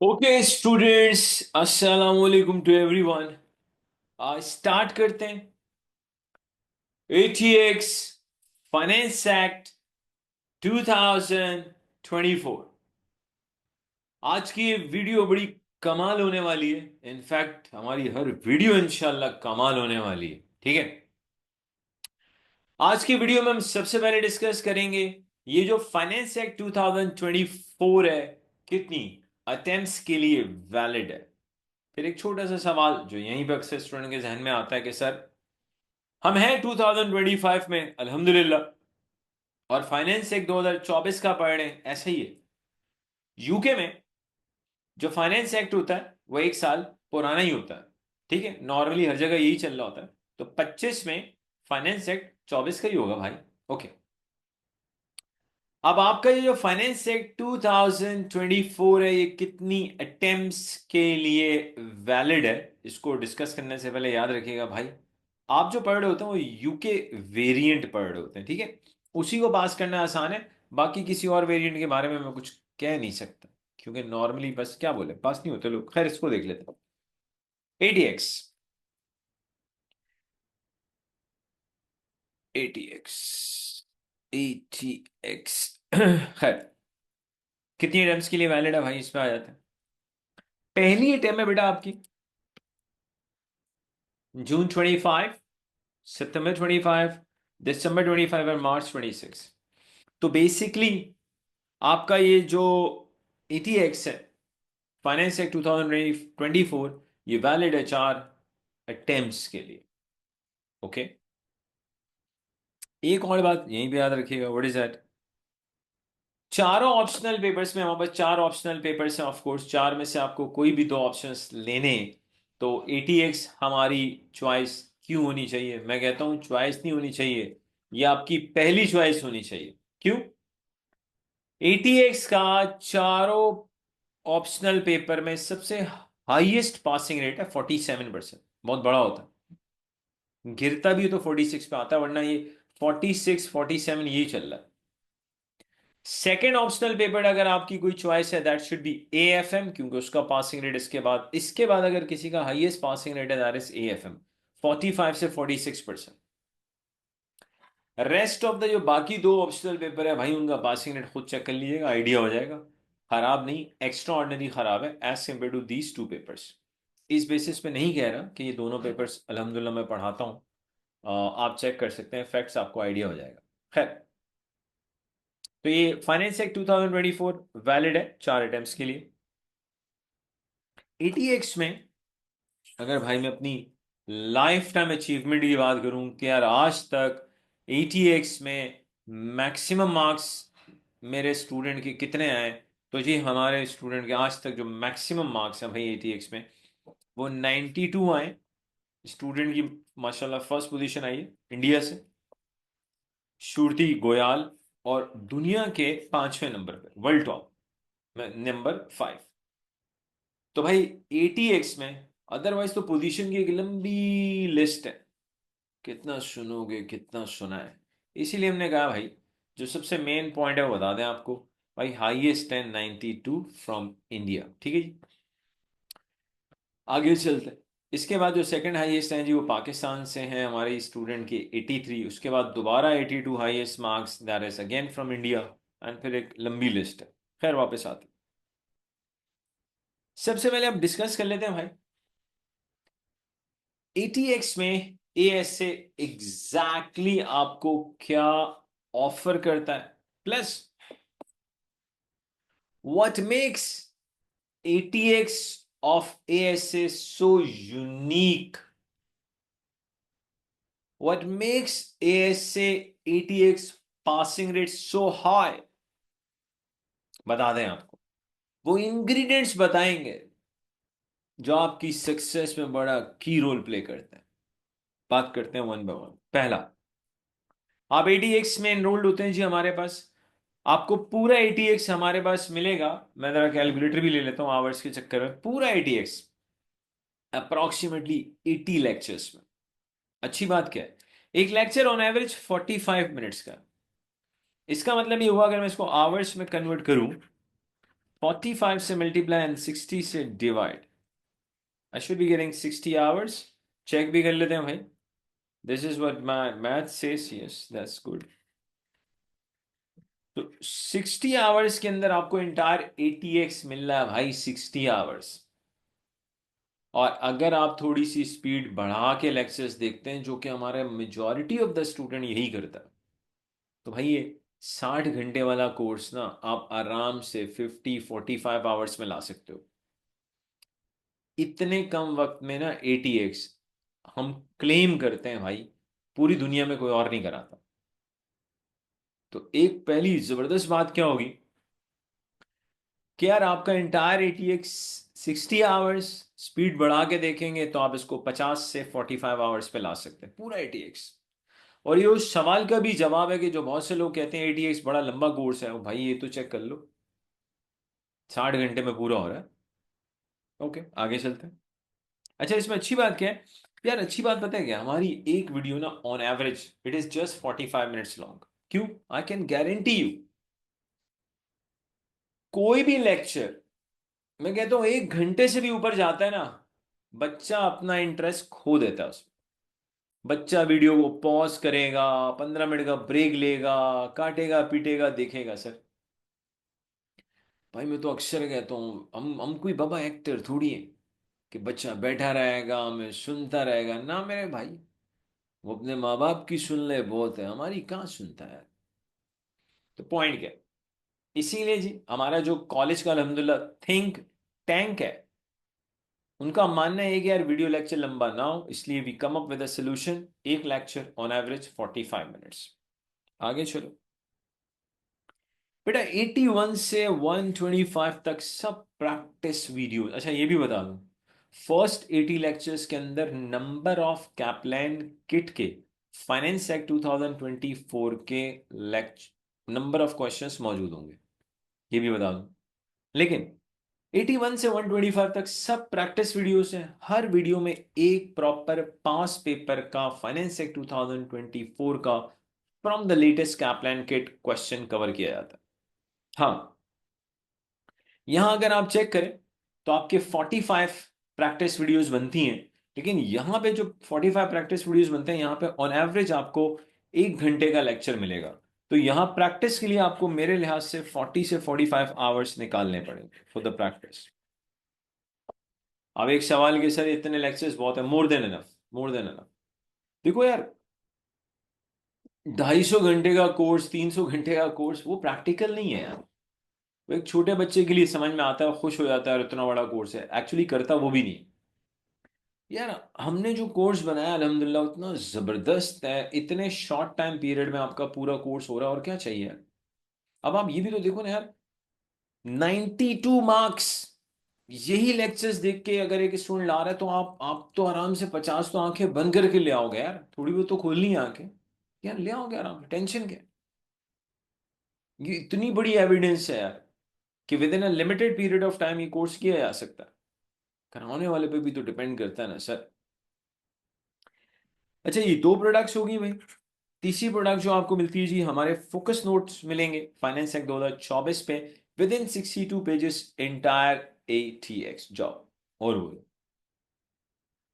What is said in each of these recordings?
Okay students, अस्सलाम वालेकुम to everyone. आज स्टार्ट करते हैं। ATX finance act 2024। आज की ये वीडियो बड़ी कमाल होने वाली है। इनफैक्ट हमारी हर वीडियो इंशाल्लाह कमाल होने वाली है। ठीक है। आज की वीडियो में हम सबसे पहले डिस्कस करेंगे ये जो फाइनेंस एक्ट 2024 है, कितनी अटेम्प्ट्स के लिए वैलिड है। फिर एक छोटा सा सवाल जो यहीं पे अक्सर स्टूडेंट के जहन में आता है कि सर, हम हैं 2025 में अल्हम्दुलिल्लाह, और फाइनेंस एक्ट 2024 का पढ़ रहे हैं। ऐसा ही है। यूके में जो फाइनेंस एक्ट होता है वो एक साल पुराना ही होता है। ठीक है, नॉर्मली हर जगह यही चल रहा होता है। तो 25 में फाइनेंस एक्ट 24 का ही होगा भाई। ओके। अब आपका ये जो फाइनेंस एक्ट 2024 है, ये कितनी अटेम्प्ट्स के लिए वैलिड है, इसको डिस्कस करने से पहले याद रखिएगा भाई, आप जो पढ़ रहे होते हैं वो यूके वेरिएंट पढ़ रहे होते हैं। ठीक है, उसी को पास करना आसान है। बाकी किसी और वेरिएंट के बारे में मैं कुछ कह नहीं सकता, क्योंकि नॉर्मली बस क्या बोले, पास नहीं होते लोग। खैर, इसको देख लेते हैं। एटीएक्स, एटीएक्स, एटीएक्स खैर, कितनी अटेम्प्ट्स के लिए वैलिड है भाई, इस पे आ जाते हैं। पहली अटेम्प्ट है बेटा आपकी जून 25, सितंबर 25, दिसंबर 25 और मार्च 26। तो बेसिकली आपका ये जो एटीएक्स है, फाइनेंस एक्ट 2024, ये वैलिड है 4 अटेम्प्ट्स के लिए। ओके। एक और बात यहीं पे याद रखिएगा, व्हाट इज दैट, चारों ऑप्शनल पेपर्स में हमारे पास 4 ऑप्शनल पेपर्स हैं। ऑफ कोर्स 4 में से आपको कोई भी 2 ऑप्शंस लेने हैं, तो एटीएक्स हमारी चॉइस क्यों होनी चाहिए? मैं कहता हूं चॉइस नहीं होनी चाहिए, ये आपकी पहली चॉइस होनी चाहिए। क्यों? एटीएक्स का चारों ऑप्शनल पेपर में सबसे हाईएस्ट पासिंग रेट है 47%। बहुत बड़ा होता है। गिरता भी तो 46 पे आता है, वरना ये 46 47 यही चल रहा है। सेकेंड ऑप्शनल पेपर अगर आपकी कोई चॉइस है, दैट शुड बी एएफएम, क्योंकि उसका पासिंग रेट इसके बाद अगर किसी का हाईएस्ट पासिंग रेट है, दैट इज एएफएम, 45 से 46%। रेस्ट ऑफ द जो बाकी 2 ऑप्शनल पेपर है भाई, उनका पासिंग रेट खुद चेक कर लीजिएगा, आइडिया हो जाएगा। खराब नहीं, एक्स्ट्रा ऑर्डिनरी खराब है as compare to these 2 papers. इस बेसिस पे नहीं कह रहा कि ये दोनों पेपर्स अल्हम्दुलिल्लाह मैं पढ़ाता हूँ। आप चेक कर सकते हैं, फैक्ट्स आपको आइडिया हो जाएगा। खैर, तो ये फाइनेंस एक्ट 2024 वैलिड है 4 अटेम्प्ट्स के लिए। एटीएक्स में अगर भाई मैं अपनी लाइफ टाइम अचीवमेंट की बात करूं कि यार आज तक एटीएक्स में मैक्सिमम मार्क्स मेरे स्टूडेंट के कितने आए, तो जी हमारे स्टूडेंट के आज तक जो मैक्सिमम मार्क्स हैं भाई एटीएक्स में, वो 92 आए। स्टूडेंट की माशाल्लाह फर्स्ट पोजीशन आई है इंडिया से, श्रुति गोयल, और दुनिया के 5वें नंबर पे, वर्ल्ड टॉप में नंबर 5। तो भाई एटीएक्स में अदरवाइज तो पोजीशन की एक लंबी लिस्ट है, कितना सुनोगे, कितना सुना है। इसीलिए हमने कहा भाई जो सबसे मेन पॉइंट है वो बता दें आपको। भाई हाईएस्ट है 92 फ्रॉम इंडिया। ठीक है जी, आगे चलते हैं। इसके बाद जो सेकंड हाईएस्ट हैं जी, वो पाकिस्तान से हैं हमारे स्टूडेंट के 83। उसके बाद दोबारा 82 highest marks, that is again from India. And फिर एक लंबी लिस्ट है। खैर, वापस आते हैं। सबसे पहले आप डिस्कस कर लेते हैं भाई, एटीएक्स में एएसए एग्जैक्टली आपको क्या ऑफर करता है, plus what makes ATX of ASA so unique, what makes ASA ATX passing rate so high, बता दें आपको। वो इंग्रेडिएंट्स बताएंगे जो आपकी सक्सेस में बड़ा की रोल प्ले करते हैं। बात करते हैं वन बाय वन। पहला, आप एटीएक्स में एनरोल्ड होते हैं जी हमारे पास, आपको पूरा एटीएक्स हमारे पास मिलेगा। मैं जरा कैलकुलेटर भी ले लेता हूं आवर्स के चक्कर में। पूरा एटीएक्स अप्रोक्सीमेटली 80 लेक्चर्स में। अच्छी बात क्या है, एक लेक्चर ऑन एवरेज 45 मिनट्स का। इसका मतलब ये हुआ, अगर मैं इसको आवर्स में कन्वर्ट करूं 45 से मल्टीप्लाई एंड 60 से divide, I should be getting 60 hours. Check भी कर लेते हैं भाई। This is what my math says, yes that's good. तो 60 आवर्स के अंदर आपको इंटायर ATX मिल रहा है भाई, 60 आवर्स। और अगर आप थोड़ी सी स्पीड बढ़ा के लेक्चर्स देखते हैं, जो कि हमारे मेजॉरिटी ऑफ द स्टूडेंट यही करता है, तो भाई ये 60 घंटे वाला कोर्स ना आप आराम से 50-45 आवर्स में ला सकते हो। इतने कम वक्त में ना ATX हम क्लेम करते हैं भाई, पूरी दुनिया में कोई और नहीं कराता। तो एक पहली जबरदस्त बात क्या होगी कि यार आपका इंटायर ATX 60 आवर्स, स्पीड बढ़ा के देखेंगे तो आप इसको 50 से 45 आवर्स पे ला सकते हैं पूरा ATX। और ये उस सवाल का भी जवाब है कि जो बहुत से लोग कहते हैं ATX बड़ा लंबा कोर्स है, ओ भाई ये तो चेक कर लो, 60 घंटे में पूरा हो रहा है। ओके आगे चलते हैं। अच्छा इसमें अच्छी बात क्या है यार, अच्छी बात पता है क्या, हमारी एक वीडियो ना on average it is just 45 minutes long. क्यों? आई कैन गारंटी यू कोई भी लेक्चर, मैं कहता हूं 1 घंटे से भी ऊपर जाता है ना, बच्चा अपना इंटरेस्ट खो देता है उसमें। बच्चा वीडियो को पॉज करेगा, 15 मिनट का ब्रेक लेगा, काटेगा पीटेगा, देखेगा। सर भाई मैं तो अक्सर कहता हूँ हम कोई बाबा एक्टर थोड़ी है कि बच्चा बैठा रहेगा हमें सुनता रहेगा ना। मेरे भाई वो अपने माँ बाप की सुन ले बहुत है, हमारी कहाँ सुनता है। तो पॉइंट क्या है? इसीलिए जी हमारा जो कॉलेज का अल्हम्दुलिल्लाह थिंक टैंक है, उनका मानना है कि यार वीडियो लेक्चर लंबा ना हो, इसलिए we come up with a solution, एक लेक्चर ऑन एवरेज 45 मिनट्स। आगे चलो बेटा, 81 से 125 तक सब प्रैक्टिस वीडियो। अच्छा ये भी बता दूं, फर्स्ट 80 लेक्चर्स के अंदर नंबर ऑफ कैपलान किट के फाइनेंस एक्ट 2024 के लेक्चर नंबर ऑफ क्वेश्चंस मौजूद होंगे, ये भी बता दूं। लेकिन 81 से 125 तक सब प्रैक्टिस वीडियोस हैं। हर वीडियो में एक प्रॉपर पास पेपर का फाइनेंस एक्ट 2024 का from the latest Kaplan kit question cover किया जाता है। हाँ, यहां अगर आप चेक करें तो आपके 45 प्रैक्टिस वीडियोस बनती हैं, लेकिन यहां पे जो 45 प्रैक्टिस वीडियोस बनते हैं, यहां पे ऑन एवरेज आपको 1 घंटे का लेक्चर मिलेगा। तो यहां प्रैक्टिस के लिए आपको मेरे लिहाज से 40 से 45 आवर्स निकालने पड़ेंगे फॉर द प्रैक्टिस। अब एक सवाल के सर इतने लेक्चर्स बहुत है, more than enough, more than enough. देखो यार, 250 घंटे का कोर्स, 300 घंटे का कोर्स वो प्रैक्टिकल नहीं है यार। वो एक छोटे बच्चे के लिए समझ में आता है, खुश हो जाता है, और इतना बड़ा कोर्स है, एक्चुअली करता वो भी नहीं यार। हमने जो कोर्स बनाया अल्हम्दुलिल्लाह उतना जबरदस्त है, इतने शॉर्ट टाइम पीरियड में आपका पूरा कोर्स हो रहा है, और क्या चाहिए यार। अब आप ये भी तो देखो ना यार, 92 मार्क्स, यही लेक्चर्स देख के अगर एक स्टूडेंट ला रहा है तो आप तो आराम से 50 तो आंखें बंद करके ले आओगे यार, थोड़ी बहुत तो खोलनी है आंखें यार, ले आओगे आराम से, टेंशन क्या है? ये इतनी बड़ी एविडेंस है यार कि with in a limited period of time ये कोर्स किया जा सकता है। कराने वाले पे भी तो डिपेंड करता है ना सर। अच्छा ये दो प्रोडक्ट्स होगी भाई। तीसरी प्रोडक्ट जो आपको मिलती है जी, हमारे फोकस नोट्स मिलेंगे फाइनेंस एक्ट 2024 पे, with in 62 pages entire ATX job. और वो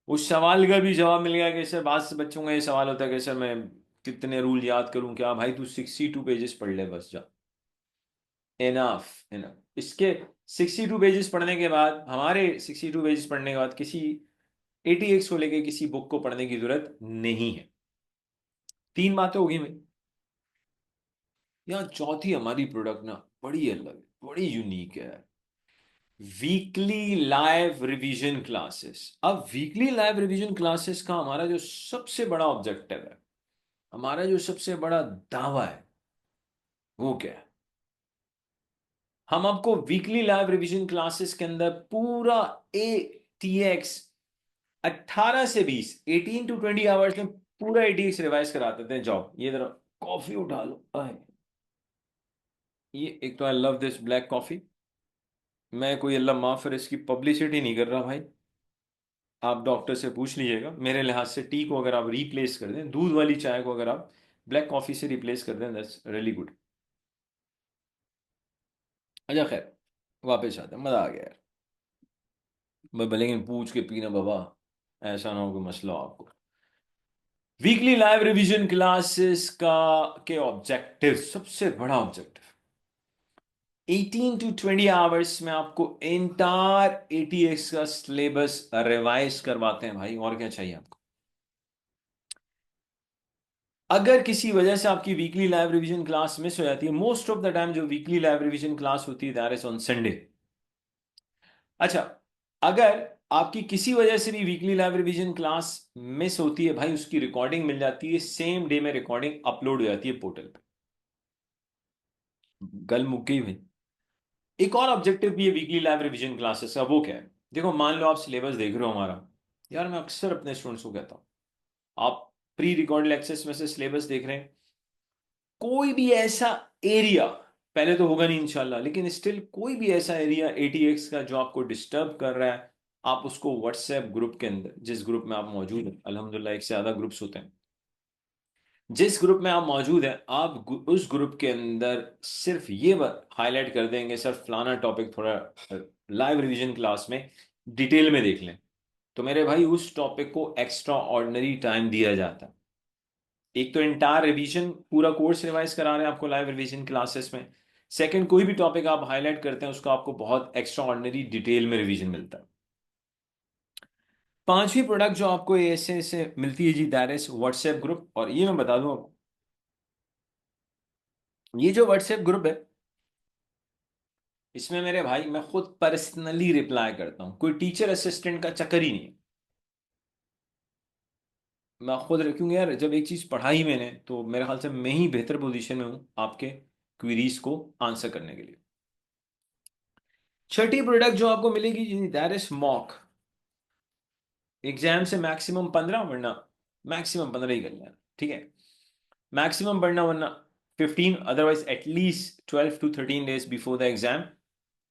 उस सवाल का भी जवाब मिल गया कि सर बाद से बच्चों का ये सवाल होता है कि सर मैं कितने रूल याद करूं, क्या भाई तू 62 पेजेस पढ़ ले बस जा। इनफ इनफ इसके 62 पेजेस पढ़ने के बाद, हमारे 62 पेजेस पढ़ने के बाद किसी ATX को लेके किसी बुक को पढ़ने की जरूरत नहीं है। तीन बातें होगी भाई। यहाँ चौथी हमारी प्रोडक्ट ना बड़ी अलग है, बड़ी यूनिक है। Weekly live revision classes. अब वीकली लाइव रिवीजन क्लासेस का हमारा जो सबसे बड़ा ऑब्जेक्टिव है, हमारा जो सबसे बड़ा दावा है, वो क्या है? हम आपको वीकली लाइव रिवीजन क्लासेस के अंदर पूरा ATX 18 से 20, 18 to 20 आवर्स में पूरा ATX रिवाइज करा देते हैं। जाओ ये जरा कॉफी उठा लो आए। ये एक तो I love this black coffee. मैं कोई अल्लाह माफ करे इसकी पब्लिसिटी नहीं कर रहा भाई, आप डॉक्टर से पूछ लीजिएगा। मेरे लिहाज से टी को अगर आप रिप्लेस कर दें, दूध वाली चाय को अगर आप ब्लैक कॉफी से रिप्लेस कर दें, दैट्स रियली गुड। अच्छा खैर, वापस आते हैं, मजा आ गया यार। लेकिन पूछ के पीना बाबा, ऐसा ना हो कोई मसला हो आपको। वीकली लाइव रिवीजन क्लासेस का के ऑब्जेक्टिव, सबसे बड़ा ऑब्जेक्टिव, 18 to 20 आवर्स में आपको एंटायर एटीएक्स का सिलेबस रिवाइज करवाते हैं भाई, और क्या चाहिए आपको। अगर किसी वजह से आपकी weekly live revision class miss हो जाती है, मोस्ट ऑफ द टाइम जो वीकली लाइव रिवीजन क्लास होती है दैट इज ऑन संडे। अच्छा, अगर आपकी किसी वजह से भी weekly live revision class miss होती है भाई, उसकी रिकॉर्डिंग मिल जाती है, सेम डे में रिकॉर्डिंग अपलोड हो जाती है पोर्टल पे। गल मुक गई भाई। एक और ऑब्जेक्टिव भी है वीकली लाइव रिवीजन क्लासेस का, वो क्या है? देखो, मान लो आप सिलेबस देख रहे हो हमारा, यार मैं अक्सर अपने स्टूडेंट्स को कहता हूँ, आप प्री रिकॉर्डेड एक्सेस में से सिलेबस देख रहे हैं, कोई भी ऐसा एरिया, पहले तो होगा नहीं इंशाल्लाह, लेकिन स्टिल कोई भी ऐसा एरिया एटीएक्स का जो आपको डिस्टर्ब कर रहा है, आप उसको व्हाट्सएप ग्रुप के अंदर, जिस ग्रुप में आप मौजूद हैं, अल्हम्दुलिल्लाह एक से ज्यादा ग्रुप्स होते हैं, जिस ग्रुप में आप मौजूद हैं, आप उस ग्रुप के अंदर सिर्फ ये हाईलाइट कर देंगे, सर फलाना टॉपिक थोड़ा लाइव रिवीजन क्लास में डिटेल में देख लें, तो मेरे भाई उस टॉपिक को एक्स्ट्रा ऑर्डिनरी टाइम दिया जाता है। एक तो इंटायर रिवीजन, पूरा कोर्स रिवाइज करा रहे हैं आपको लाइव रिवीजन क्लासेस में। सेकंड, कोई भी टॉपिक आप हाईलाइट करते हैं उसका आपको बहुत एक्स्ट्रा ऑर्डिनरी डिटेल में रिवीजन मिलता है। पांचवी प्रोडक्ट जो आपको ऐसे से मिलती है जी, दैट इज व्हाट्सएप ग्रुप। और ये मैं बता दूं आपको, ये जो व्हाट्सएप ग्रुप है, इसमें मेरे भाई मैं खुद पर्सनली रिप्लाई करता हूं, कोई टीचर असिस्टेंट का चक्कर ही नहीं है। मैं खुद, क्योंकि यार जब एक चीज पढ़ाई मैंने, तो मेरे ख्याल से मैं ही बेहतर पोजीशन में हूं आपके क्वेरीज को आंसर करने के लिए। छठी प्रोडक्ट जो आपको मिलेगी जी, दैट इज मॉक। एग्जाम से मैक्सिमम 15, वरना मैक्सिमम 15 ही करना है, ठीक है। मैक्सिमम पढ़ना, वरना 15, otherwise at least 12 to 13 days before the exam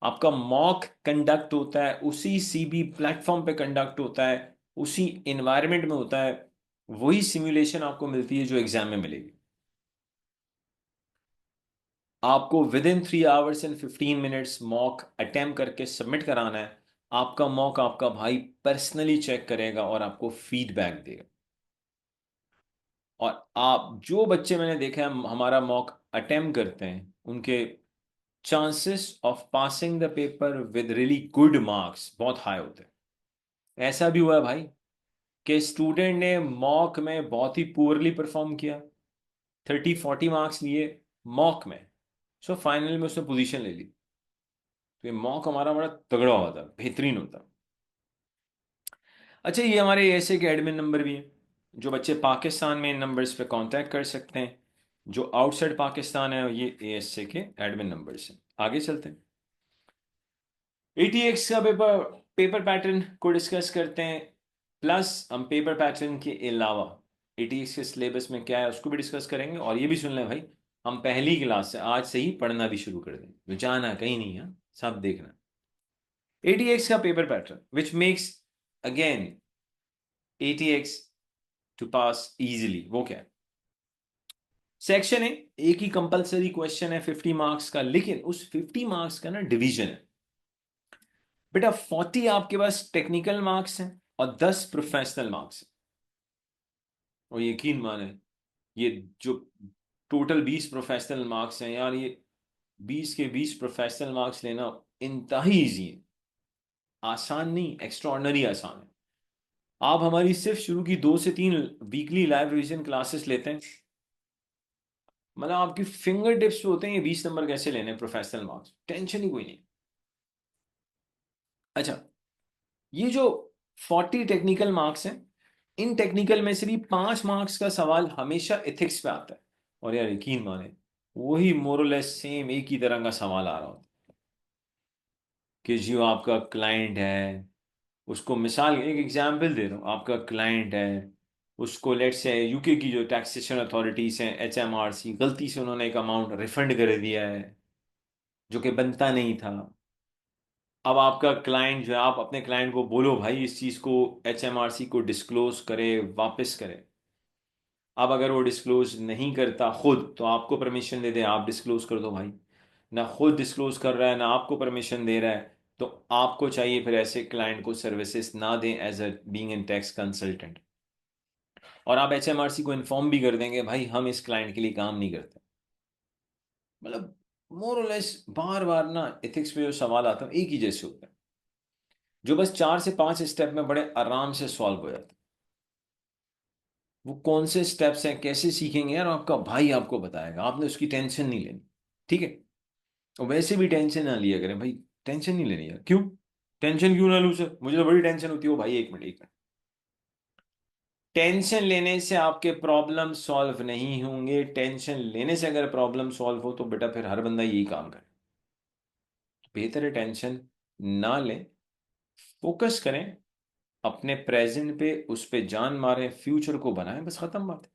आपका मॉक कंडक्ट होता है, उसी सीबी प्लेटफॉर्म पे कंडक्ट होता है, उसी इन्वायरमेंट में होता है, वही सिमुलेशन आपको मिलती है जो एग्जाम में मिलेगी। आपको with in 3 hours and 15 minutes mock attempt करके सबमिट कराना है। आपका मॉक आपका भाई पर्सनली चेक करेगा और आपको फीडबैक देगा। और आप, जो बच्चे मैंने देखा है हमारा मॉक अटेम्प्ट करते हैं, उनके chances of passing the paper with really good marks बहुत हाई होते हैं। ऐसा भी हुआ है भाई कि स्टूडेंट ने मॉक में बहुत ही पुअरली परफॉर्म किया, 30-40 मार्क्स लिए मॉक में, सो फाइनल में उसने पोजीशन ले ली। तो ये मॉक हमारा बड़ा तगड़ा होता है, बेहतरीन होता है। अच्छा, ये हमारे एएसए के एडमिन नंबर भी हैं, जो बच्चे पाकिस्तान में इन नंबर्स पे कांटेक्ट कर सकते हैं। जो आउटसाइड पाकिस्तान है, ये एएसए के एडमिन नंबर्स हैं। आगे चलते हैं, एटीएक्स का पेपर पेपर पैटर्न को डिस्कस करते हैं, प्लस हम पेपर पैटर्न के अलावा एटीएक्स के सिलेबस में क्या है उसको भी डिस्कस करेंगे। और ये भी सुन लें भाई, हम पहली क्लास से आज से ही पढ़ना भी शुरू कर देंगे, तो जाना कहीं नहीं है, सब देखना। एटीएक्स का paper pattern which makes again ATX to pass easily, वो क्या है? सेक्शन है, एक ही कंपलसरी क्वेश्चन है 50 मार्क्स का, लेकिन उस 50 मार्क्स का ना डिवीजन है। बेटा 40 आपके पास टेक्निकल मार्क्स हैं और 10 प्रोफेशनल मार्क्स हैं। और यकीन माने, ये जो टोटल 20 प्रोफेशनल मार्क्स हैं यार, ये 20 के 20 प्रोफेशनल मार्क्स लेना इंतहाई ईजी है। आसान नहीं, एक्स्ट्रा ऑर्डिनरी आसान है। आप हमारी सिर्फ शुरू की 2 से 3 वीकली लाइव रिवीजन क्लासेस लेते हैं, मतलब आपकी फिंगर टिप्स पे होते हैं ये 20 नंबर कैसे लेने हैं प्रोफेशनल मार्क्स, टेंशन ही कोई नहीं। अच्छा, ये जो 40 टेक्निकल मार्क्स हैं, इन टेक्निकल में से भी 5 मार्क्स का सवाल हमेशा एथिक्स पे आता है। और यार यकीन माने, वही मोरलेस सेम एक ही तरह का सवाल आ रहा होता है कि जो आपका क्लाइंट है, उसको मिसाल एक एग्जांपल दे रहा हूँ, आपका क्लाइंट है, उसको लेट से यूके की जो टैक्सेशन अथॉरिटीज हैं एचएमआरसी, गलती से उन्होंने एक अमाउंट रिफंड कर दिया है जो कि बनता नहीं था। अब आपका क्लाइंट जो है, आप अपने क्लाइंट को बोलो भाई इस चीज को एचएमआरसी को डिस्क्लोज करे, वापस करे। अब अगर वो डिस्क्लोज नहीं करता खुद, तो आपको परमिशन दे दे, आप डिस्क्लोज कर दो भाई। ना खुद डिस्क्लोज कर रहा है, ना आपको परमिशन दे रहा है, तो आपको चाहिए फिर ऐसे क्लाइंट को सर्विसेज ना दें as a being in tax consultant. और आप HMRC को इन्फॉर्म भी कर देंगे भाई हम इस क्लाइंट के लिए काम नहीं करते। मतलब मोर और लेस बार बार ना एथिक्स पे जो सवाल आता है एक ही जैसे होता है, जो बस 4 से 5 स्टेप में बड़े आराम से सॉल्व हो जाता है। वो कौन से स्टेप्स हैं, कैसे सीखेंगे यार, आपका भाई आपको बताएगा, आपने उसकी टेंशन नहीं लेनी। ठीक है। और वैसे भी टेंशन ना लिया करें भाई, टेंशन नहीं लेनी यार। क्यों टेंशन क्यों ना लूं सर, मुझे तो बड़ी टेंशन होती है। भाई एक मिनट, एक मिनट। टेंशन लेने से आपके प्रॉब्लम सॉल्व नहीं होंगे। टेंशन लेने से अगर प्रॉब्लम सॉल्व हो तो बेटा फिर हर बंदा यही काम करे। बेहतर है टेंशन ना लें, फोकस करें अपने प्रेजेंट पे, उस पे जान मारें, फ्यूचर को बनाएं, बस खत्म बात है।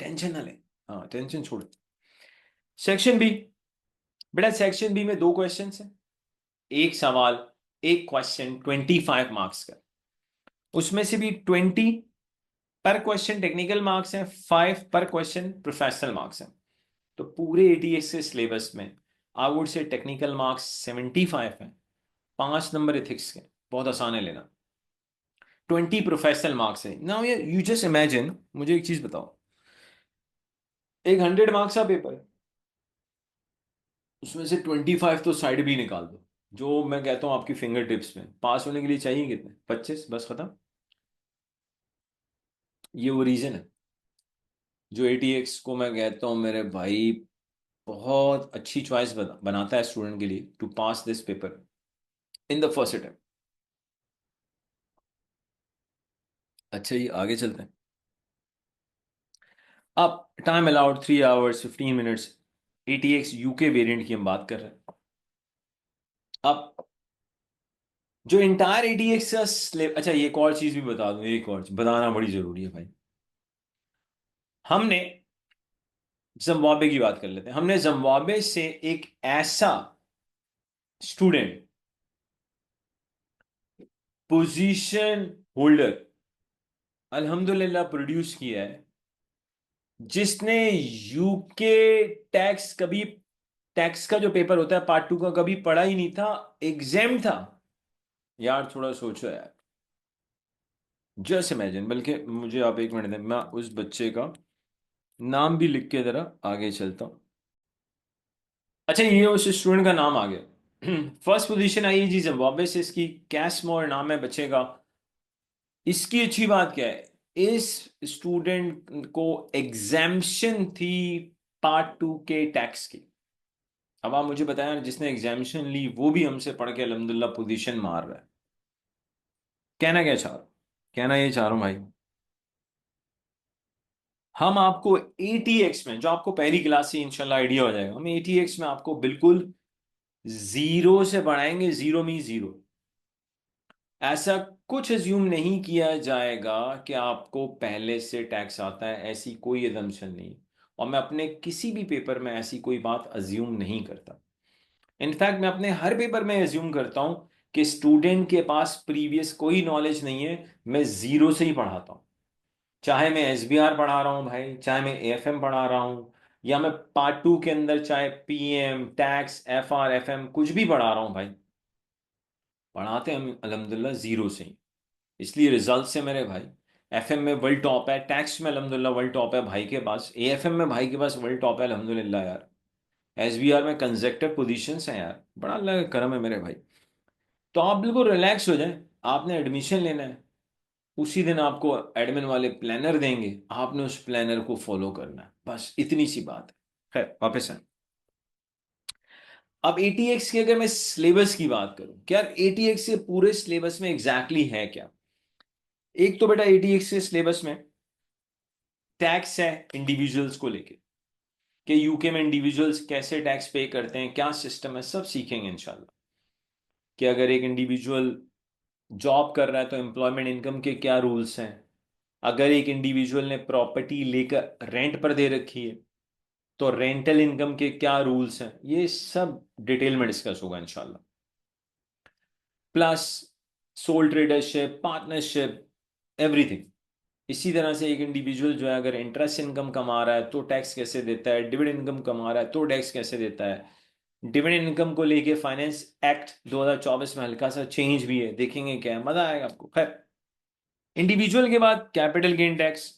टेंशन ना लें। हाँ टेंशन छोड़। Section B. बेटा सेक्शन बी में 2 क्वेश्चन हैं। एक सवाल, एक क्वेश्चन 25 मार्क्स का। उसमें से भी 20 पर क्वेश्चन टेक्निकल मार्क्स हैं, 5 पर क्वेश्चन प्रोफेशनल मार्क्स हैं। तो पूरे ATS के सिलेबस में I would say technical marks 75 हैं, 5 नंबर एथिक्स के, बहुत आसान है लेना। 20 प्रोफेशनल मार्क्स है। नाउ यू जस्ट इमेजिन, मुझे एक चीज बताओ, एक 100 मार्क्स का पेपर है, उसमें से 25 तो साइड भी निकाल दो, जो मैं कहता हूं आपकी फिंगर टिप्स में पास होने के लिए चाहिए कितने, 25, बस खत्म। ये वो रीजन है जो ATX को मैं कहता हूं मेरे भाई बहुत अच्छी चॉइस बनाता है स्टूडेंट के लिए to pass this paper in the first attempt. अच्छा ये आगे चलते हैं। अब time allowed 3 hours 15 minutes। ATX UK variant की हम बात कर रहे हैं। अब जो इंटायर ATX का स्लेब, अच्छा ये एक और चीज भी बता दूं, एक और चीज बताना बड़ी जरूरी है भाई। हमने जिम्बाब्वे की बात कर लेते हैं। हमने जिम्बाब्वे से एक ऐसा स्टूडेंट, पोजीशन होल्डर अल्हम्दुलिल्लाह प्रोड्यूस किया है, जिसने यूके टैक्स का जो पेपर होता है पार्ट 2 का कभी पढ़ा ही नहीं था, एग्जाम था। यार थोड़ा सोचो यार, जस्ट इमेजिन। बल्कि मुझे आप एक मिनट दें, मैं उस बच्चे का नाम भी लिख के जरा आगे चलता हूँ। अच्छा ये उस स्टूडेंट का नाम आ गया। फर्स्ट पोजीशन आई है जी जिम्बाब्वे से, इसकी कैसमोर नाम है बच्चे का। इसकी अच्छी बात क्या है, इस स्टूडेंट को एग्जाम्शन थी पार्ट 2 के टैक्स की। अब आप मुझे बताएं, जिसने एग्जाम्शन ली वो भी हमसे पढ़ के अल्हम्दुलिल्लाह पोजीशन मार रहा है। कहना क्या चाह रहा हूं, कहना ये चाह रहा हूं भाई, हम आपको ATX में, जो आपको पहली क्लास से इंशाल्लाह आइडिया हो जाएगा, हम ATX में आपको बिल्कुल जीरो से बढ़ाएंगे, जीरो में जीरो। ऐसा कुछ अज्यूम नहीं किया जाएगा कि आपको पहले से टैक्स आता है, ऐसी कोई अजम्पशन नहीं। और मैं अपने किसी भी पेपर में ऐसी कोई बात अज्यूम नहीं करता। इनफैक्ट मैं अपने हर पेपर में एज्यूम करता हूं कि स्टूडेंट के पास प्रीवियस कोई नॉलेज नहीं है, मैं जीरो से ही पढ़ाता हूं। चाहे मैं SBR पढ़ा रहा हूं भाई, चाहे मैं AFM पढ़ा रहा हूं, या मैं पार्ट 2 के अंदर चाहे PM टैक्स FR FM कुछ भी पढ़ा रहा हूं भाई, पढ़ाते हम अल्हम्दुलिल्लाह जीरो से ही। इसलिए रिजल्ट से मेरे भाई, FM में वर्ल्ड टॉप है, टैक्स में अल्हम्दुलिल्लाह वर्ल्ड टॉप है भाई के पास, AFM में भाई के पास वर्ल्ड टॉप है अल्हम्दुलिल्लाह यार। SBR में कंजेक्टिव पोजीशंस हैं यार, बड़ा अल्लाह का करम है मेरे भाई। तो आप बिल्कुल रिलैक्स हो जाएं। आपने एडमिशन लेना है, उसी दिन आपको एडमिन वाले प्लानर देंगे, आपने उस प्लानर को फॉलो करना है, बस इतनी सी बात है। खैर वापस आए। अब ATX की अगर मैं सिलेबस की बात करूं कि यार ATX के पूरे सिलेबस में एग्जैक्टली है क्या। एक तो बेटा ATX के सिलेबस में टैक्स है इंडिविजुअल्स को लेके, कि यूके में इंडिविजुअल्स कैसे टैक्स पे करते हैं, क्या सिस्टम है, सब सीखेंगे इंशाल्लाह। कि अगर एक इंडिविजुअल जॉब कर रहा है तो एम्प्लॉयमेंट इनकम के क्या रूल्स हैं। अगर एक इंडिविजुअल ने प्रॉपर्टी लेकर रेंट पर दे रखी है तो रेंटल इनकम के क्या रूल्स हैं, ये सब डिटेल में डिस्कस होगा इंशाल्लाह। Plus sole tradership, partnership, everything. इसी तरह से एक इंडिविजुअल जो है अगर इंटरेस्ट इनकम कमा रहा है तो टैक्स कैसे देता है, डिविडेंड इनकम कमा रहा है तो टैक्स कैसे देता है। डिविडेंड इनकम को लेके फाइनेंस एक्ट 2024 में हल्का सा चेंज भी है, देखेंगे क्या है, मजा आएगा आपको। खैर, इंडिविजुअल के बाद कैपिटल गेन टैक्स।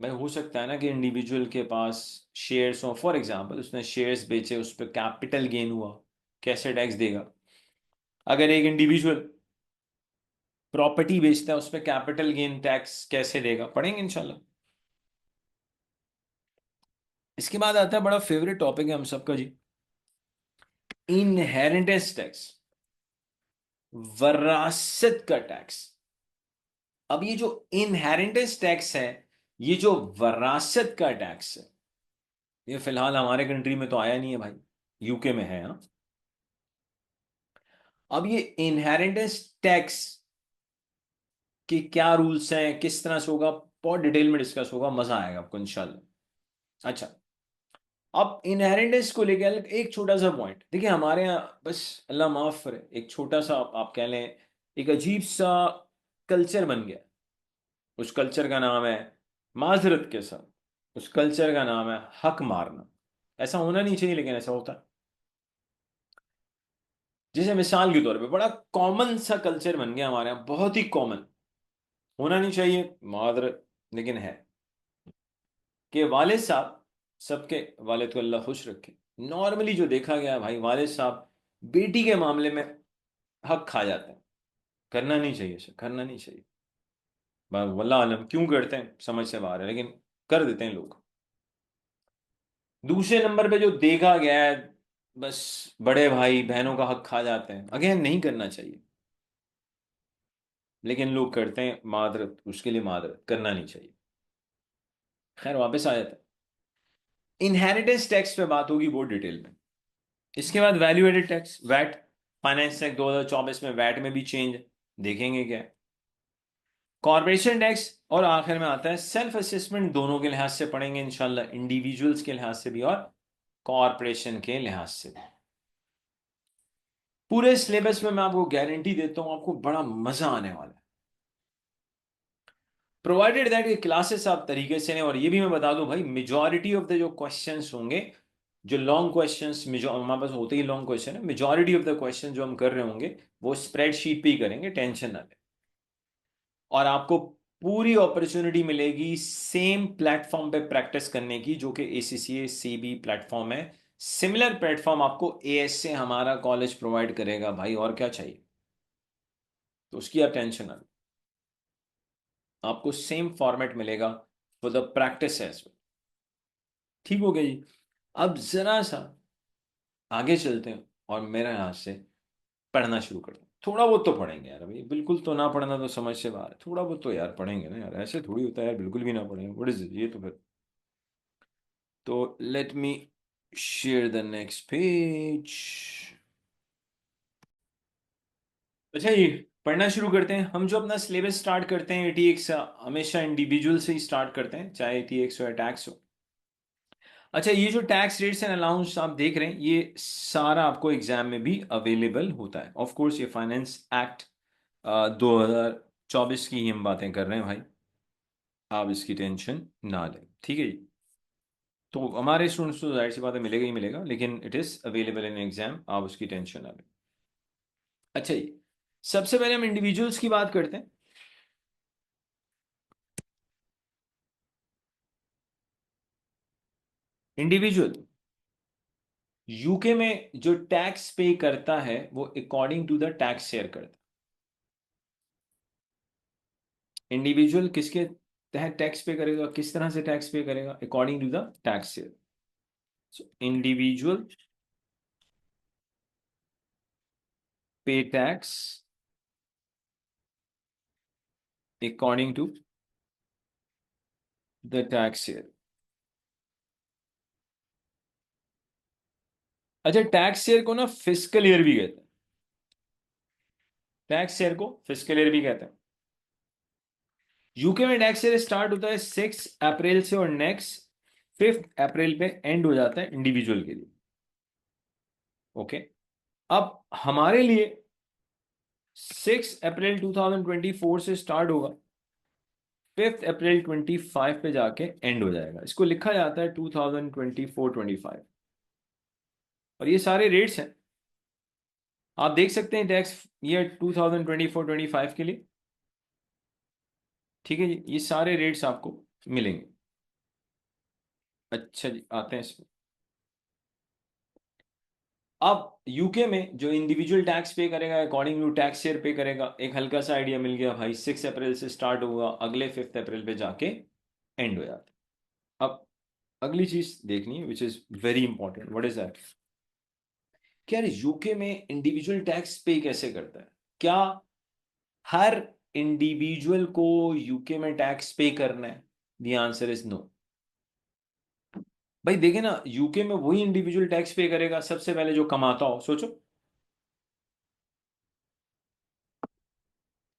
भाई हो सकता है ना कि इंडिविजुअल के पास शेयर्स हो, फॉर एग्जांपल उसने शेयर्स बेचे, उस पर कैपिटल गेन हुआ, कैसे टैक्स देगा। अगर एक इंडिविजुअल प्रॉपर्टी बेचता है उस पर कैपिटल गेन टैक्स कैसे देगा, पढ़ेंगे इंशाल्लाह। इसके बाद आता है बड़ा फेवरेट टॉपिक है हम सबका जी, इनहेरिटेंस टैक्स, वरासत का टैक्स। अब ये जो इनहेरिटेंस टैक्स है, ये जो वरासत का टैक्स है, ये फिलहाल हमारे कंट्री में तो आया नहीं है भाई, यूके में है। हाँ, अब ये इनहेरिटेंस टैक्स के क्या रूल्स हैं, किस तरह से होगा, बहुत डिटेल में डिस्कस होगा, मजा आएगा आपको इंशाल्लाह। अच्छा, अब इनहेरिटेंस को लेकर एक छोटा सा पॉइंट देखिए, हमारे यहाँ बस अल्लाह माफ करे, एक छोटा सा आप कह लें एक अजीब सा कल्चर बन गया। उस कल्चर का नाम है, माजरत के साथ, उस कल्चर का नाम है हक मारना। ऐसा होना नहीं चाहिए लेकिन ऐसा होता है। जैसे मिसाल के तौर पे बड़ा कॉमन सा कल्चर बन गया हमारे यहाँ, बहुत ही कॉमन, होना नहीं चाहिए माजरत, लेकिन है कि वालिद साहब, सबके वालिद को अल्लाह खुश रखे, नॉर्मली जो देखा गया है भाई, वालिद साहब बेटी के मामले में हक खा जाते हैं। करना नहीं चाहिए सर, करना नहीं चाहिए। वल्लाह आलम क्यों करते हैं समझ से बाहर है, लेकिन कर देते हैं लोग। दूसरे नंबर पे जो देखा गया है, बस बड़े भाई बहनों का हक खा जाते हैं, अगेन नहीं करना चाहिए, लेकिन लोग करते हैं। मादरत, उसके लिए मादरत, करना नहीं चाहिए। खैर वापस आ जाता है, इनहेरिटेंस टैक्स पे बात होगी बहुत डिटेल में। इसके बाद value added tax, VAT, finance act 2024 में वैट में भी चेंज, देखेंगे क्या है। कॉर्पोरेशन टैक्स, और आखिर में आता है सेल्फ असेसमेंट, दोनों के लिहाज से पढ़ेंगे इंशाल्लाह, इंडिविजुअल्स के लिहाज से भी और कॉर्पोरेशन के लिहाज से भी। पूरे सिलेबस में मैं आपको गारंटी देता हूं आपको बड़ा मजा आने वाला है, प्रोवाइडेड दैट ये क्लासेस आप तरीके से लें। और ये भी मैं बता दूं भाई, मेजॉरिटी ऑफ द जो क्वेश्चंस होंगे, जो लॉन्ग क्वेश्चंस, हमारे पास होते ही लॉन्ग क्वेश्चन है, मेजॉरिटी ऑफ द क्वेश्चन जो हम कर रहे होंगे वो स्प्रेडशीट पे ही करेंगे, टेंशन ना लें। और आपको पूरी अपॉर्चुनिटी मिलेगी सेम प्लेटफॉर्म पे प्रैक्टिस करने की, जो कि ACCA CB प्लेटफॉर्म है। सिमिलर प्लेटफॉर्म आपको AS से हमारा कॉलेज प्रोवाइड करेगा भाई, और क्या चाहिए। तो उसकी आप टेंशन ना लें, आपको सेम फॉर्मेट मिलेगा for the practice as well. ठीक हो गया जी। अब जरा सा आगे चलते हैं और मेरे यहाँ से पढ़ना शुरू करते हैं। थोड़ा बहुत तो पढ़ेंगे यार भाई, बिल्कुल तो ना पढ़ना तो समझ से बाहर है, थोड़ा बहुत तो यार पढ़ेंगे ना यार, ऐसे थोड़ी होता है यार बिल्कुल भी ना पढ़ेंगे, व्हाट इज ये तो फिर। तो let me share the next page. अच्छा जी, पढ़ना शुरू करते हैं। हम जो अपना सिलेबस स्टार्ट करते हैं 80x, हमेशा इंडिविजुअल से ही स्टार्ट करते हैं, चाहे 80x हो या टैक्स हो। अच्छा, ये जो टैक्स रेट्स एंड अलाउंस आप देख रहे हैं, ये सारा आपको एग्जाम में भी अवेलेबल होता है। ऑफ कोर्स ये फाइनेंस एक्ट 2024 की ही हम बातें कर रहे हैं भाई, आप इसकी टेंशन ना लें, ठीक है जी। तो हमारे स्टूडेंट्स को जाहिर सी बात है मिलेगा ही मिलेगा, लेकिन it is available in exam, आप उसकी टेंशन ना लें। अच्छा जी, सबसे पहले हम इंडिविजुअल्स की बात करते हैं। इंडिविजुअल यूके में जो टैक्स पे करता है वो according to the tax share करता है। इंडिविजुअल किसके तहत टैक्स पे करेगा, किस तरह से टैक्स पे करेगा, according to the tax share. So individual pay tax according to the tax share. अच्छा, टैक्स शेयर को ना फिस्कल ईयर भी कहते हैं, टैक्स ईयर को फिस्कल ईयर भी कहते हैं। यूके में टैक्स ईयर स्टार्ट होता है 6 अप्रैल से और नेक्स्ट 5 अप्रैल पे एंड हो जाता है इंडिविजुअल के लिए। ओके, अब हमारे लिए 6 अप्रैल 2024 से स्टार्ट होगा, 5 अप्रैल 25 पे जाके एंड हो जाएगा। इसको लिखा जाता है 2024-25। और ये सारे रेट्स हैं, आप देख सकते हैं टैक्स ईयर 2024-25 के लिए। ठीक है जी, ये सारे रेट्स आपको मिलेंगे। अच्छा जी, आते हैं इसमें। अब यूके में जो इंडिविजुअल टैक्स पे करेगा अकॉर्डिंग टू टैक्स ईयर पे करेगा, एक हल्का सा आइडिया मिल गया भाई। 6 अप्रैल से स्टार्ट होगा, अगले 5 अप्रैल पे जाके एंड हो जाता है। अब अगली चीज देखनी है which is very important, what is that? क्या यार यूके में इंडिविजुअल टैक्स पे कैसे करता है? क्या हर इंडिविजुअल को यूके में टैक्स पे करना है? The answer is no. भाई देखे ना, यूके में वही इंडिविजुअल टैक्स पे करेगा सबसे पहले जो कमाता हो। सोचो,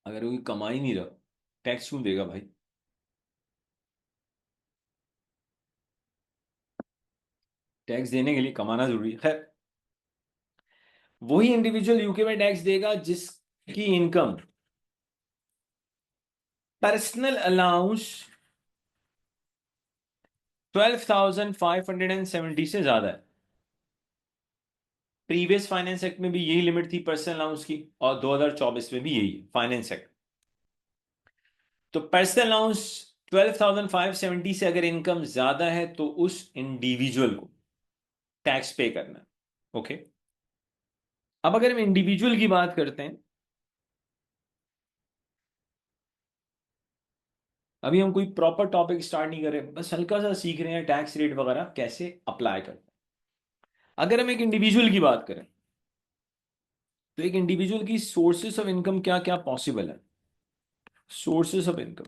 अगर कोई कमा ही नहीं रहा, टैक्स क्यों देगा भाई? टैक्स देने के लिए कमाना जरूरी है। खैर, वही इंडिविजुअल यूके में टैक्स देगा जिसकी इनकम पर्सनल अलाउंस 12,570 से ज्यादा है। प्रीवियस फाइनेंस एक्ट में भी यही लिमिट थी पर्सनल अलाउंस की, और 2024 में भी यही है फाइनेंस एक्ट। तो पर्सनल अलाउंस 12,570 से अगर इनकम ज्यादा है तो उस इंडिविजुअल को टैक्स पे करना है। ओके, अब अगर हम इंडिविजुअल की बात करते हैं, अभी हम कोई प्रॉपर टॉपिक स्टार्ट नहीं कर रहे, बस हल्का सा सीख रहे हैं टैक्स रेट वगैरह कैसे अप्लाई करते हैं। अगर हम एक इंडिविजुअल की बात करें, तो एक इंडिविजुअल की सोर्सेस ऑफ इनकम क्या क्या पॉसिबल है? सोर्सेस ऑफ इनकम,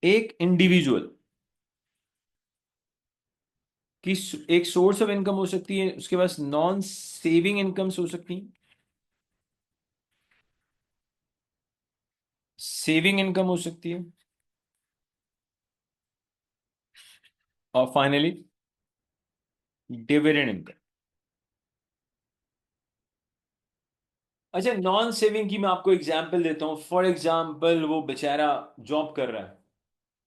एक इंडिविजुअल की एक सोर्स ऑफ इनकम हो सकती है, उसके पास नॉन सेविंग इनकम्स हो सकती हैं, सेविंग इनकम हो सकती है, और फाइनली डिविडेंड इनकम। अच्छा, नॉन सेविंग की मैं आपको एग्जांपल देता हूं। फॉर एग्जांपल, वो बेचारा जॉब कर रहा है,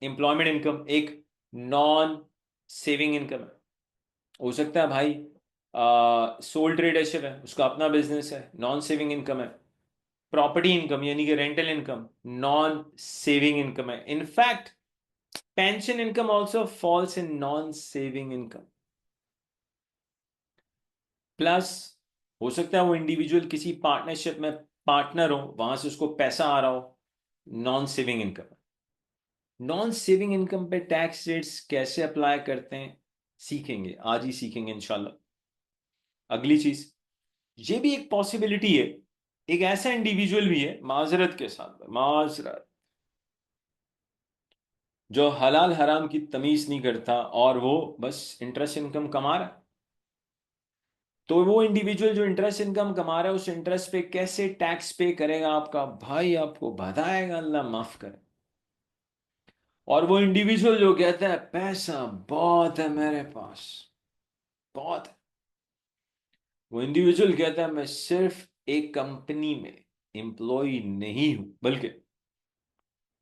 एम्प्लॉयमेंट इनकम एक नॉन सेविंग इनकम है। हो सकता है भाई सोल ट्रेडरशिप है, उसका अपना बिजनेस है, नॉन सेविंग इनकम है। प्रॉपर्टी इनकम यानी कि rental income, non saving income है। In fact pension income also falls in non saving income. Plus हो सकता है वो इंडिविजुअल किसी पार्टनरशिप में पार्टनर हो, वहां से उसको पैसा आ रहा हो, non saving income. Non saving income पे टैक्स रेट्स कैसे अप्लाई करते हैं सीखेंगे, आज ही सीखेंगे इंशाल्लाह। अगली चीज, ये भी एक पॉसिबिलिटी है, एक ऐसा इंडिविजुअल भी है, माजरत के साथ माजरत, जो हलाल हराम की तमीज नहीं करता और वो बस इंटरेस्ट इनकम कमा रहा है। तो वो इंडिविजुअल जो इंटरेस्ट इनकम कमा रहा है, उस इंटरेस्ट पे कैसे टैक्स पे करेगा आपका भाई, आपको बताएगा, अल्लाह माफ करे। और वो इंडिविजुअल जो कहता है पैसा बहुत है मेरे पास, बहुत है, वो इंडिविजुअल कहता है मैं सिर्फ एक कंपनी में एम्प्लॉय नहीं हूं, बल्कि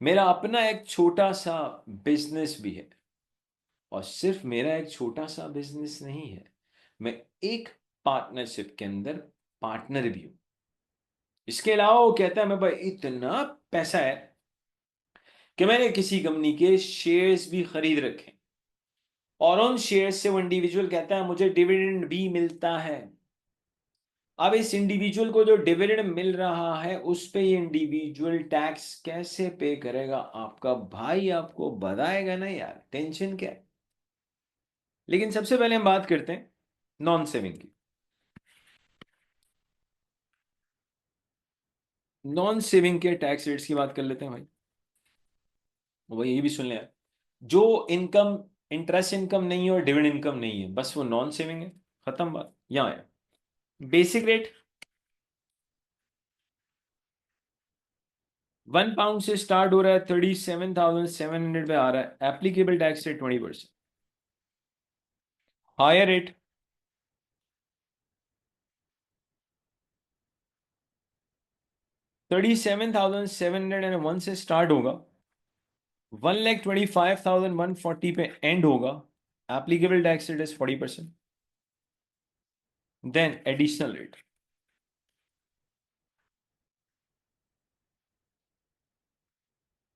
मेरा अपना एक छोटा सा बिजनेस भी है। और सिर्फ मेरा एक छोटा सा बिजनेस नहीं है, मैं एक पार्टनरशिप के अंदर पार्टनर भी हूं। इसके अलावा वो कहता है मैं भाई इतना पैसा है कि मैंने किसी कंपनी के शेयर्स भी खरीद रखे, और उन शेयर्स से वो इंडिविजुअल कहता है मुझे डिविडेंड भी मिलता है। अब इस इंडिविजुअल को जो डिविडेंड मिल रहा है उस पे ये इंडिविजुअल टैक्स कैसे पे करेगा आपका भाई, आपको बताएगा ना यार, टेंशन क्या है। लेकिन सबसे पहले हम बात करते हैं नॉन सेविंग की। नॉन सेविंग के टैक्स रेट्स की बात कर लेते हैं भाई। वो ये भी सुन लें, जो इनकम इंटरेस्ट इनकम नहीं है और डिविडेंड इनकम नहीं है, बस वो नॉन सेविंग है, खत्म बात। यहां है बेसिक रेट, 1 पाउंड से स्टार्ट हो रहा है, 37,700 पे आ रहा है। Applicable tax rate 20%। Higher rate, 37,701 से स्टार्ट होगा, 1,25,140 पे एंड होगा। Applicable tax rate is 40%। Then additional rate,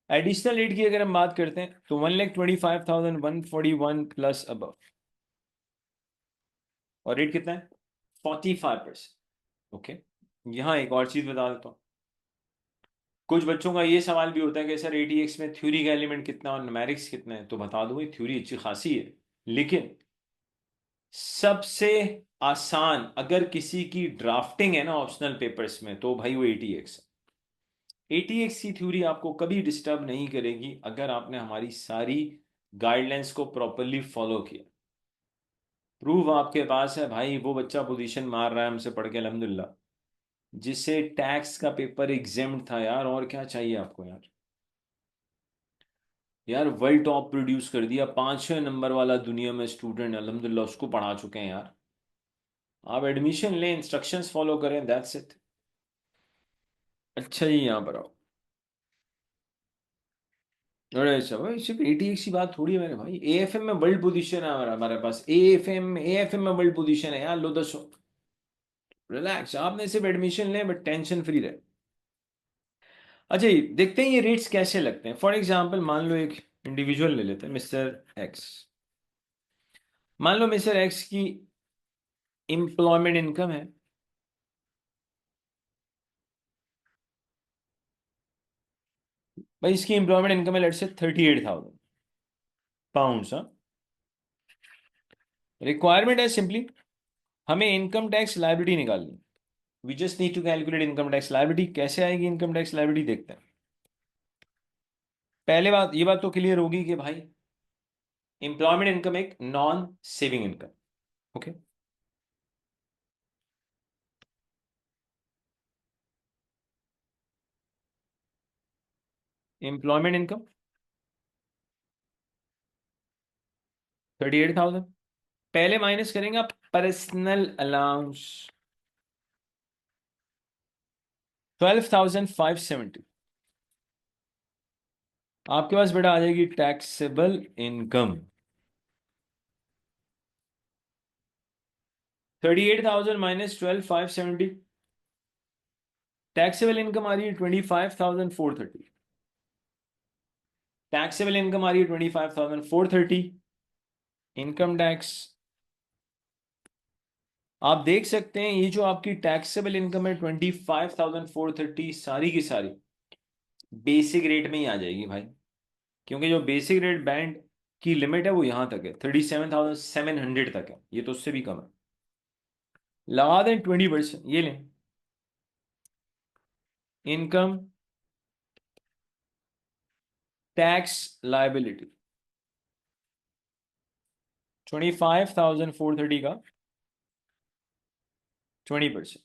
additional rate की अगर हम बात करते हैं तो 1,25,141 प्लस अबव, और रेट कितना है? 45%। ओके, यहां एक और चीज बता देता हूं। कुछ बच्चों का ये सवाल भी होता है कि सर एटीएक्स में थ्योरी का एलिमेंट कितना और न्यूमेरिक्स कितना है, तो बता दूं थ्योरी अच्छी खासी है, लेकिन सबसे आसान अगर किसी की ड्राफ्टिंग है ना ऑप्शनल पेपर्स में, तो भाई वो एटीएक्स है। एटीएक्स की थ्योरी आपको कभी डिस्टर्ब नहीं करेगी अगर आपने हमारी सारी गाइडलाइंस को प्रॉपरली फॉलो किया। प्रूफ आपके पास है भाई, वो बच्चा पोजीशन मार रहा है हमसे पढ़ के अल्हम्दुलिल्लाह, जिससे टैक्स का पेपर एग्जेम्प्ट था यार, और क्या चाहिए आपको यार। यार वर्ल्ड टॉप प्रोड्यूस कर दिया, 5-6 नंबर वाला दुनिया में स्टूडेंट अल्हम्दुलिल्लाह उसको पढ़ा चुके हैं यार। आप एडमिशन लें, इंस्ट्रक्शंस फॉलो करें, दैट्स इट। अच्छा जी, यहाँ पर आओ। अरे अच्छा भाई, सिर्फ एटीएक्स की बात थोड़ी है मेरे भाई, एएफएम में वर्ल्ड पोजीशन है हमारा, हमारे पास एएफएम में वर्ल्ड पोजीशन है यार, लो दसो। रिलैक्स, आपने सिर्फ एडमिशन लें, बट टेंशन फ्री रहे। अच्छा जी, देखते हैं ये रेट्स कैसे लगते हैं। फॉर एग्जाम्पल मान लो एक इंडिविजुअल ले लेते हैं, मिस्टर एक्स। मान लो मिस्टर एक्स की एम्प्लॉयमेंट इनकम है, भाई इसकी एम्प्लॉयमेंट इनकम है लेट्स से 38,000 पाउंड्स। हाँ, रिक्वायरमेंट है सिंपली हमें इनकम टैक्स लायबिलिटी निकालनी। We just need to calculate income tax liability. कैसे आएगी इनकम टैक्स लायबिलिटी, देखते हैं। पहले बात, ये बात तो क्लियर होगी कि भाई एम्प्लॉयमेंट इनकम एक non saving income. Okay, employment income 38,000, पहले माइनस करेंगे आप पर्सनल अलाउंस 12,570। आपके पास बेटा आ जाएगी taxable income. 38,000 minus 12,570, taxable income आ रही है 25,430। टैक्सेबल इनकम आ रही है 25,430। इनकम टैक्स आप देख सकते हैं, ये जो आपकी टैक्सेबल इनकम है 25,430, सारी की सारी बेसिक रेट में ही आ जाएगी भाई, क्योंकि जो बेसिक रेट बैंड की लिमिट है वो यहां तक है, 37,700 तक है, ये तो उससे भी कम है। लगा दें 20%, ये लें इनकम टैक्स लाइबिलिटी 25,430 का 20%।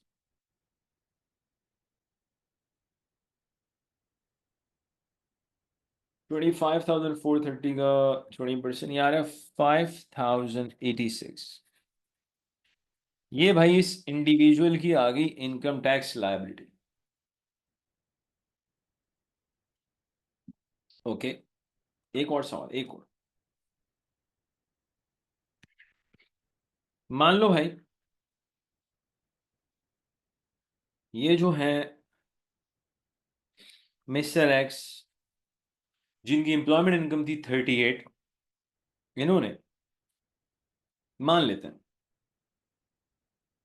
25,430 का 20% यार है 5,086। ये भाई इस इंडिविजुअल की आ गई इनकम टैक्स लायबिलिटी। ओके, एक और सवाल, एक और। मान लो भाई ये जो है मिस्टर एक्स, जिनकी एम्प्लॉयमेंट इनकम थी 38, इन्होंने मान लेते हैं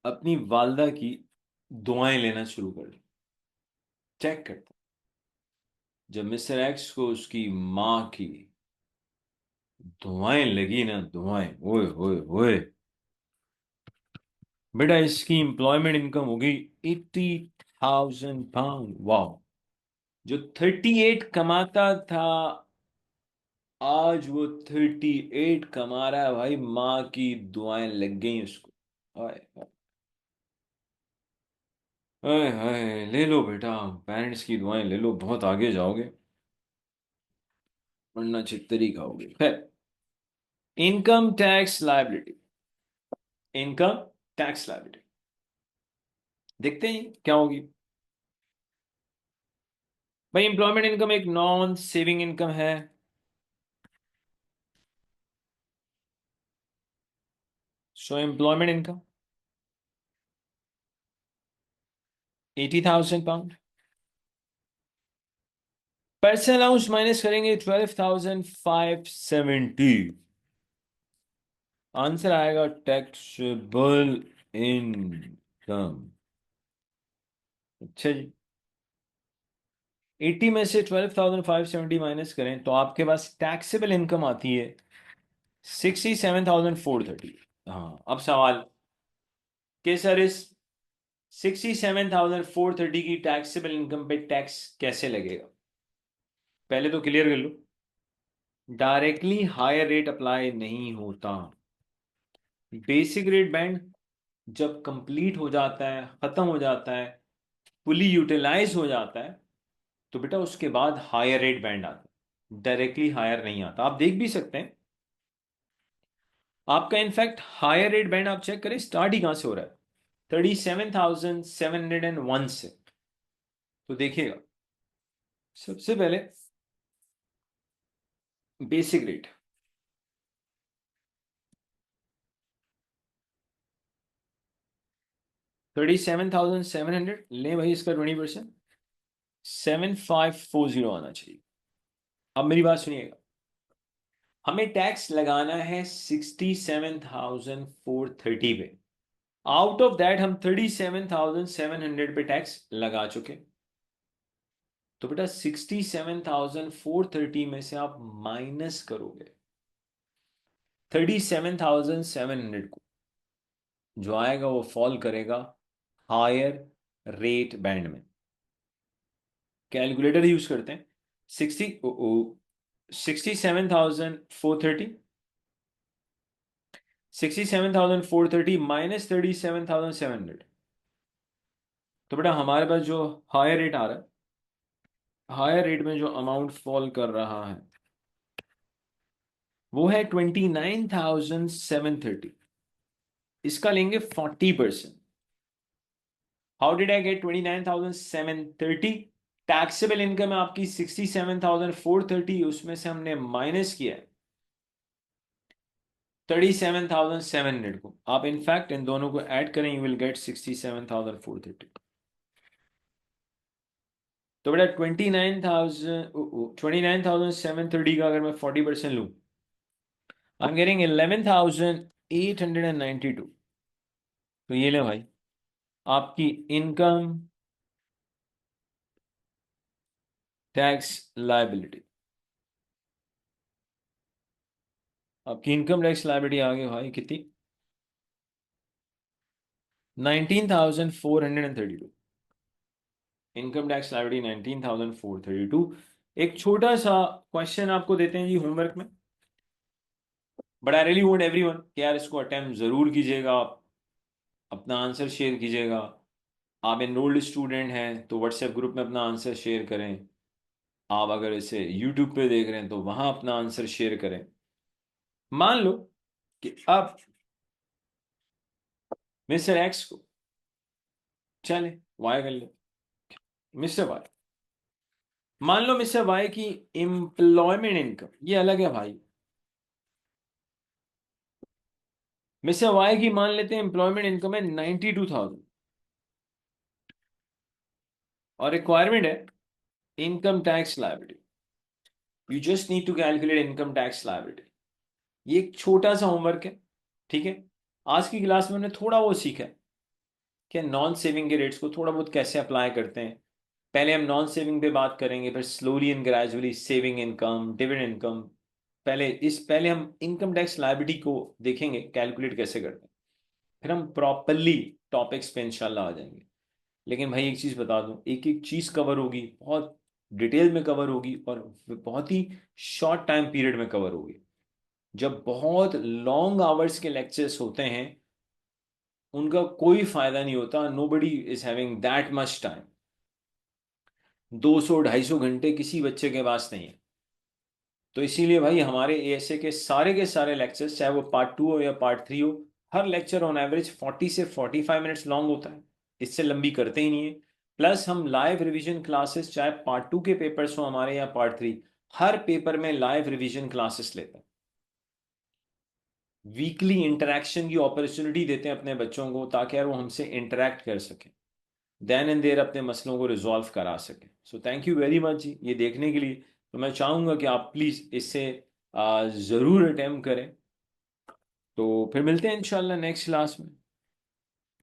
अपनी वालदा की दुआएं लेना शुरू कर दी। चेक करते हैं, जब मिस्टर एक्स को उसकी माँ की दुआएं लगी ना, दुआएं, ओए ओए ओए, बेटा इसकी एम्प्लॉयमेंट इनकम हो गई 80,000 पाउंड। वाह, जो 38 कमाता था आज वो 38 कमा रहा है भाई, माँ की दुआएं लग गई उसको। हाय हाय हाय, ले लो बेटा, पेरेंट्स की दुआएं ले लो, बहुत आगे जाओगे, वरना छित्तरी खाओगे। खैर, income tax liability, income tax liability देखते हैं क्या होगी। भाई एम्प्लॉयमेंट इनकम एक नॉन सेविंग इनकम है। So employment income 80,000 pound. Personal allowance minus करेंगे 12,570। आंसर आएगा टैक्सेबल इनकम। अच्छा जी, 80 में से 12,570 माइनस करें तो आपके पास टैक्सेबल इनकम आती है 67,430। हाँ, अब सवाल कि सर इस 67,430 की टैक्सेबल इनकम पे टैक्स कैसे लगेगा। पहले तो क्लियर कर लो, डायरेक्टली हायर रेट अप्लाई नहीं होता। बेसिक रेट बैंड जब कंप्लीट हो जाता है, खत्म हो जाता है, फुली यूटिलाइज हो जाता है, तो बेटा उसके बाद हायर रेट बैंड आता है, डायरेक्टली हायर नहीं आता। आप देख भी सकते हैं, आपका इनफैक्ट हायर रेट बैंड आप चेक करें स्टार्ट ही कहां से हो रहा है, 37,701 से। तो देखिएगा, सबसे पहले बेसिक रेट 37,700 ले भाई, इसका 20% 7,540 आना चाहिए। अब मेरी बात सुनिएगा, हमें टैक्स लगाना है 67,430 पे। आउट ऑफ दैट हम 37,700 पे टैक्स लगा चुके। तो बेटा 67,430 में से आप माइनस करोगे 37,700 को, जो आएगा वो फॉल करेगा हायर रेट बैंड में। कैलकुलेटर यूज करते हैं। 67,430, 67,430 माइनस 37,700। तो बेटा हमारे पास जो हायर रेट आ रहा है, हायर रेट में जो अमाउंट फॉल कर रहा है वो है 29,730। इसका लेंगे 40%। How did I get 29,730? Taxable income है आपकी 67,430, उसमें से हमने माइनस किया है 37,700 को। आप इनफैक्ट इन दोनों को ऐड करें, यू विल गेट 67,430। तो बेटा 29,730 का अगर मैं 40% लूं, आई एम गेटिंग 11,892। तो ये ले भाई, आपकी इनकम टैक्स लायबिलिटी, आपकी इनकम टैक्स लायबिलिटी आ गई भाई कितनी, 19,432। Income tax liability 19,432। एक छोटा सा क्वेश्चन आपको देते हैं जी होमवर्क में, but I really want everyone कि यार इसको अटेम्प्ट जरूर कीजिएगा, आप अपना आंसर शेयर कीजिएगा। आप एनरोल्ड स्टूडेंट हैं तो व्हाट्सएप ग्रुप में अपना आंसर शेयर करें। आप अगर इसे यूट्यूब पे देख रहे हैं तो वहां अपना आंसर शेयर करें। मान लो कि अब मिस्टर एक्स को, चले वाई कर ले, मिस्टर वाई, मान लो मिस्टर वाई की एम्प्लॉयमेंट इनकम ये अलग है भाई। मिस्टर वाई की मान लेते हैं एम्प्लॉयमेंट इनकम है 92,000 और रिक्वायरमेंट है income tax liability. You just need to calculate income tax liability. ये एक छोटा सा होमवर्क है, ठीक है। आज की क्लास में हमने थोड़ा वो सीखा है कि नॉन सेविंग के रेट्स को थोड़ा बहुत कैसे अप्लाई करते हैं। पहले हम नॉन सेविंग पे बात करेंगे, फिर slowly and gradually saving income, dividend income. पहले हम इनकम टैक्स लायबिलिटी को देखेंगे कैलकुलेट कैसे करते हैं, फिर हम प्रॉपरली टॉपिक्स पे इंशाल्लाह आ जाएंगे। लेकिन भाई एक चीज बता दूं, एक एक चीज कवर होगी, बहुत डिटेल में कवर होगी और बहुत ही शॉर्ट टाइम पीरियड में कवर होगी। जब बहुत लॉन्ग आवर्स के लेक्चर्स होते हैं उनका कोई फायदा नहीं होता। Nobody is having that much time. 200 250 घंटे किसी बच्चे के पास नहीं है। तो इसीलिए भाई हमारे एएसए के सारे लेक्चर्स, चाहे वो पार्ट 2 हो या पार्ट 3 हो, हर लेक्चर ऑन एवरेज 40 से 45 मिनट्स लॉन्ग होता है। इससे लंबी करते ही नहीं है। प्लस हम लाइव रिवीजन क्लासेस, चाहे पार्ट 2 के पेपर्स हो हमारे या पार्ट 3, हर पेपर में लाइव रिवीजन क्लासेस लेते हैं। वीकली इंटरेक्शन की अपॉर्चुनिटी देते हैं अपने बच्चों को, ताकि यार वो हमसे इंटरेक्ट कर सकें, देन एंड देयर अपने मसलों को रिजॉल्व करा सकें। So thank you very much जी ये देखने के लिए। तो मैं चाहूँगा कि आप प्लीज़ इससे ज़रूर अटेम्प्ट करें। तो फिर मिलते हैं इंशाल्लाह नेक्स्ट क्लास में।